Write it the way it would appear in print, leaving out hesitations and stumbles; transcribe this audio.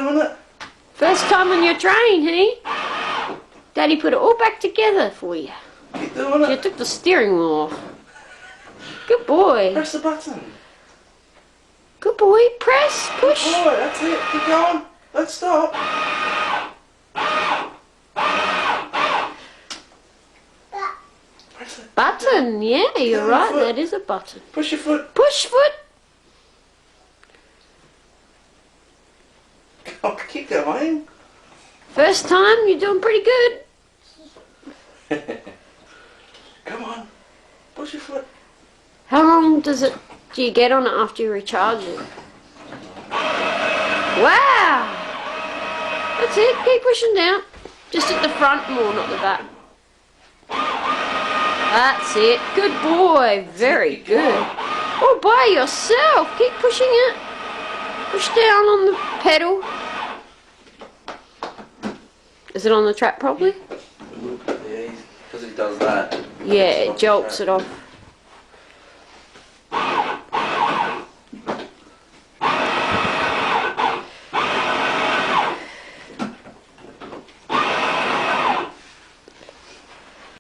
doing it. First time on your train, hey? Daddy put it all back together for you. Keep doing it. You took the steering wheel off. Good boy. Press the button. Good boy. Press. Push. Good boy, that's it. Keep going. Don't stop. Press it. Button. Yeah, you're right. That is a button. Push your foot. Push foot. Oh, keep going. First time, you're doing pretty good. Come on. Push your foot. How long do you get on it after you recharge it? Wow! That's it. Keep pushing down. Just at the front more, not the back. That's it. Good boy. Very good. All by yourself. Keep pushing it. Push down on the pedal. Is it on the track probably? Yeah, because he does that. Yeah, it jolts it off.